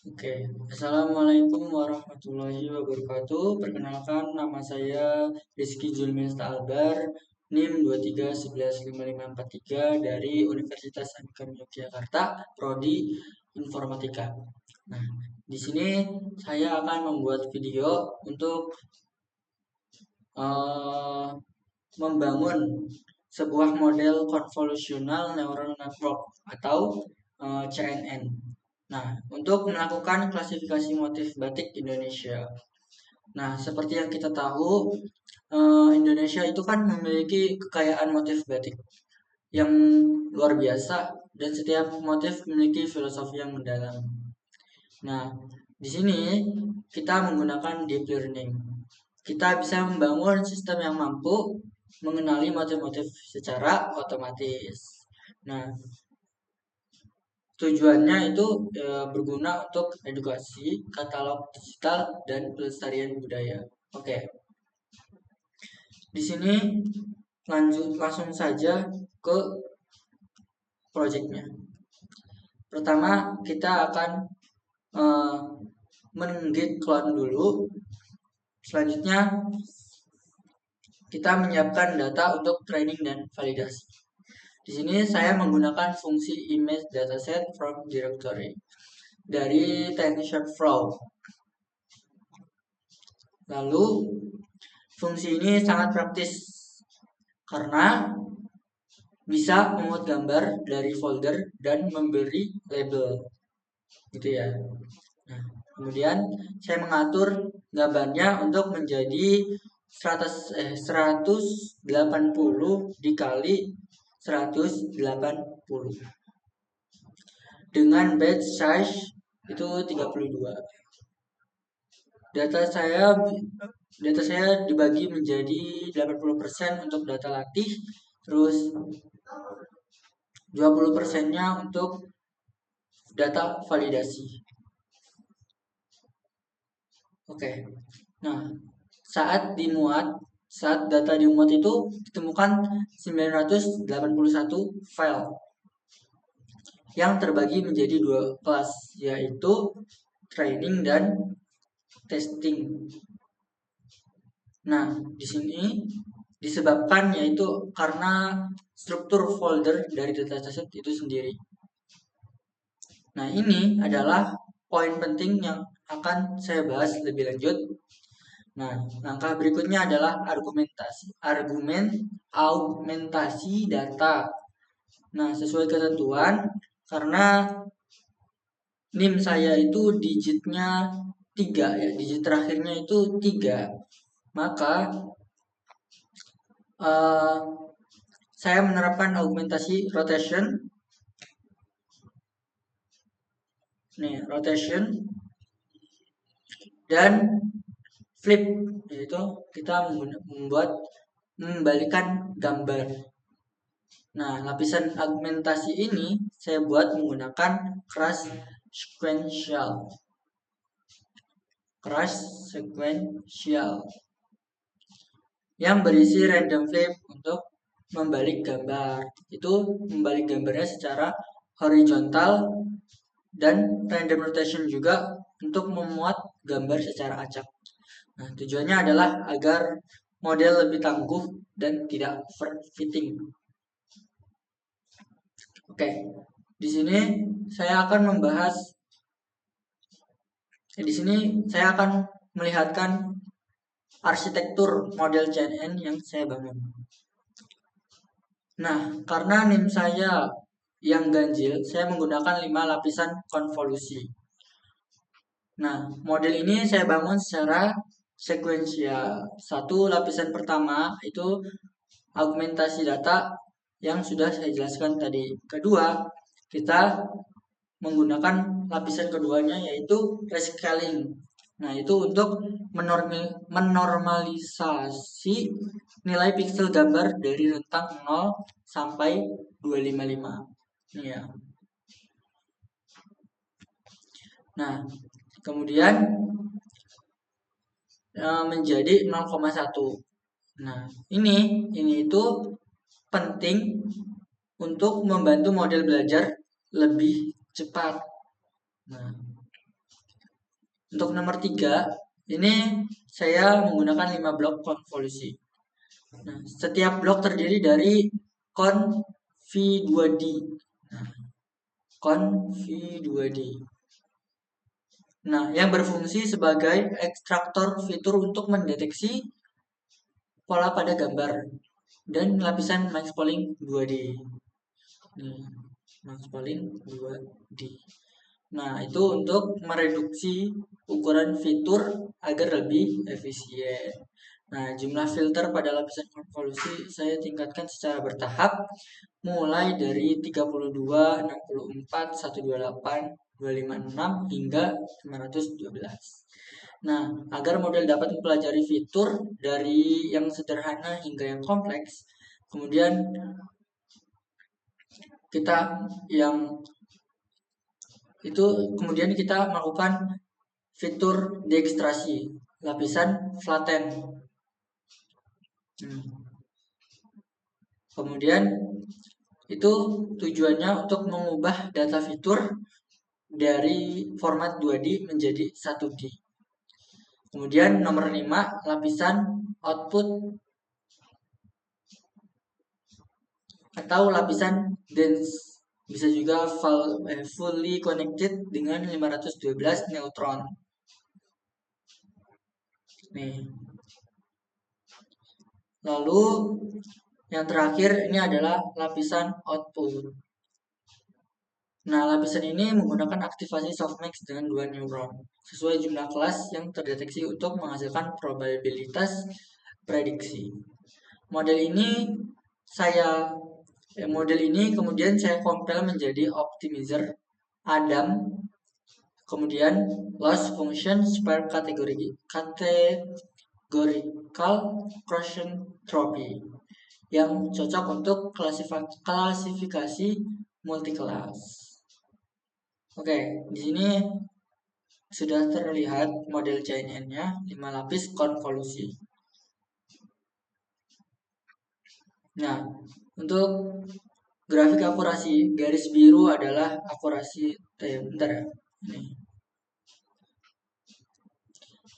Oke, Assalamualaikum warahmatullahi wabarakatuh. Perkenalkan, nama saya Rizky Julmiesta Albar, NIM 23115543 dari Universitas Aneka Yogyakarta, Prodi Informatika. Nah, di sini saya akan membuat video untuk eh, membangun sebuah model convolutional neural network atau CNN. Nah, untuk melakukan klasifikasi motif batik Indonesia. Nah, seperti yang kita tahu, Indonesia itu kan memiliki kekayaan motif batik yang luar biasa dan setiap motif memiliki filosofi yang mendalam. Nah, di sini kita menggunakan deep learning. Kita bisa membangun sistem yang mampu mengenali motif-motif secara otomatis. Nah, tujuannya itu berguna untuk edukasi, katalog digital, dan pelestarian budaya. Oke, di sini langsung saja ke proyeknya. Pertama, kita akan uh, men-git clone dulu. Selanjutnya, kita menyiapkan data untuk training dan validasi. Di sini saya menggunakan fungsi image dataset from directory dari TensorFlow. Lalu fungsi ini sangat praktis karena bisa memuat gambar dari folder dan memberi label, gitu ya. Nah, kemudian saya mengatur gambarnya untuk menjadi 180 dikali 180 dengan batch size itu 32. Data saya dibagi menjadi 80% untuk data latih, terus 20%-nya untuk data validasi. Oke. Nah, saat data dimuat itu ditemukan 981 file yang terbagi menjadi dua kelas, yaitu training dan testing. Nah, di sini disebabkan yaitu karena struktur folder dari dataset itu sendiri. Nah, ini adalah poin penting yang akan saya bahas lebih lanjut. Nah, langkah berikutnya adalah augmentasi data. Nah, sesuai ketentuan, karena NIM saya itu digitnya 3 ya, digit terakhirnya itu 3. Maka saya menerapkan augmentasi rotation. Nih, rotation dan flip, yaitu kita membalikan gambar. Nah, lapisan augmentasi ini saya buat menggunakan crush sequential yang berisi random flip untuk membalik gambar. Itu membalik gambarnya secara horizontal, dan random rotation juga untuk memuat gambar secara acak. Nah, tujuannya adalah agar model lebih tangguh dan tidak overfitting. Oke, di sini saya akan melihatkan arsitektur model CNN yang saya bangun. Nah, karena NIM saya yang ganjil, saya menggunakan 5 lapisan konvolusi. Nah, model ini saya bangun secara sekuensial. Satu lapisan pertama itu augmentasi data yang sudah saya jelaskan tadi. Kedua, kita menggunakan lapisan keduanya yaitu rescaling. Nah, itu untuk menormalisasi nilai pixel gambar dari rentang 0 sampai 255. Ya. Nah, kemudian menjadi 0,1. Nah, ini itu penting untuk membantu model belajar lebih cepat. Nah, Untuk nomor 3, ini saya menggunakan 5 blok konvolusi. Nah, setiap blok terdiri dari kon V2D. Nah, kon V2D. Nah, yang berfungsi sebagai ekstraktor fitur untuk mendeteksi pola pada gambar dan lapisan max pooling 2D. Nih, max pooling 2D. Nah, itu untuk mereduksi ukuran fitur agar lebih efisien. Nah, jumlah filter pada lapisan konvolusi saya tingkatkan secara bertahap mulai dari 32, 64, 128, 256 hingga 512. Nah, agar model dapat mempelajari fitur dari yang sederhana hingga yang kompleks, kemudian kita yang itu kemudian kita melakukan fitur deekstrasi lapisan flatten. Kemudian itu tujuannya untuk mengubah data fitur dari format 2D menjadi 1D. Kemudian nomor 5, lapisan output atau lapisan dense, bisa juga fully connected dengan 512 neutron. Nih. Lalu yang terakhir ini adalah lapisan output. Nah, lapisan ini menggunakan aktivasi softmax dengan 2 neuron sesuai jumlah kelas yang terdeteksi untuk menghasilkan probabilitas prediksi. Model ini kemudian saya compile menjadi optimizer Adam, kemudian loss function super categorical quotient trophy yang cocok untuk klasifikasi multi-kelas. Oke, di sini sudah terlihat model CNN-nya 5 lapis konvolusi. Nah, untuk grafik akurasi, garis biru adalah akurasi bentar ya. Nih.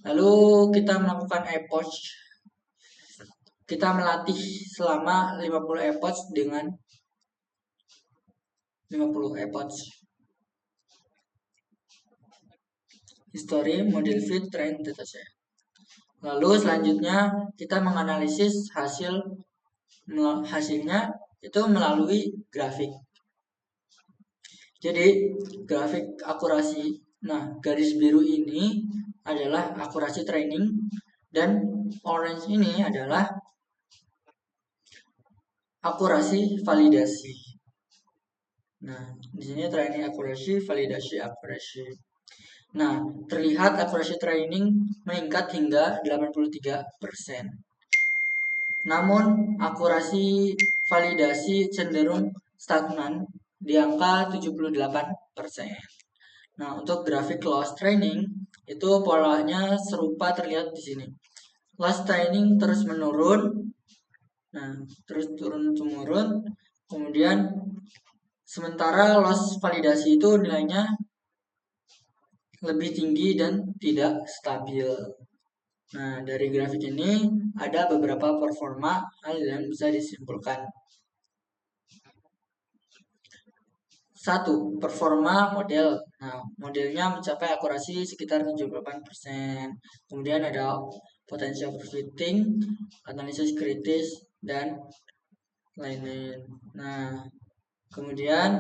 Lalu kita melakukan epoch. Kita melatih selama 50 epoch dengan 50 epoch. History, model fit, train, dataset. Lalu selanjutnya kita menganalisis hasilnya itu melalui grafik. Jadi grafik akurasi. Nah, garis biru ini adalah akurasi training dan orange ini adalah akurasi validasi. Nah, di sini training akurasi, validasi akurasi. Nah, terlihat akurasi training meningkat hingga 83%. Namun, akurasi validasi cenderung stagnan di angka 78%. Nah, untuk grafik loss training itu polanya serupa terlihat di sini. Loss training terus menurun. Nah, terus turun-temurun. Kemudian sementara loss validasi itu nilainya lebih tinggi dan tidak stabil. Nah, dari grafik ini ada beberapa performa hal yang bisa disimpulkan. 1. Performa model. Nah, modelnya mencapai akurasi sekitar 78%. Kemudian ada potential overfitting, analisis kritis, dan lain-lain. Nah, kemudian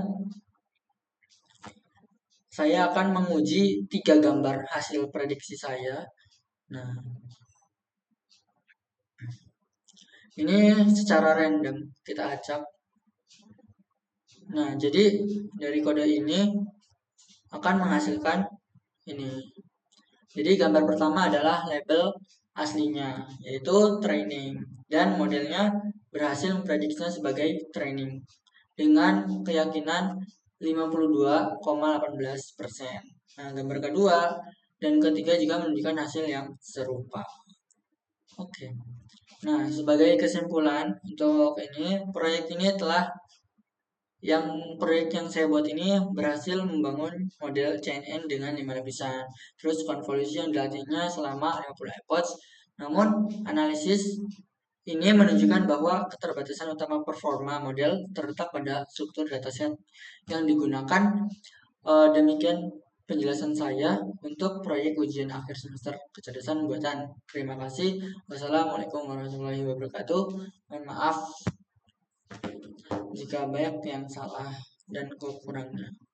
saya akan menguji 3 gambar hasil prediksi saya. Nah, ini secara random kita acak. Nah, jadi dari kode ini akan menghasilkan ini. Jadi gambar pertama adalah label aslinya, yaitu training, dan modelnya berhasil memprediksinya sebagai training dengan keyakinan 52,18%. Nah, gambar kedua dan ketiga juga menunjukkan hasil yang serupa. Oke. Nah, sebagai kesimpulan untuk ini, proyek ini telah Yang proyek yang saya buat ini berhasil membangun model CNN dengan 5 lapisan. Terus konvolusi yang dilatihnya selama 50 epoch. Namun analisis ini menunjukkan bahwa keterbatasan utama performa model terletak pada struktur dataset yang digunakan. Demikian penjelasan saya untuk proyek ujian akhir semester kecerdasan buatan. Terima kasih. Wassalamualaikum warahmatullahi wabarakatuh. Mohon maaf jika banyak yang salah dan kekurangan.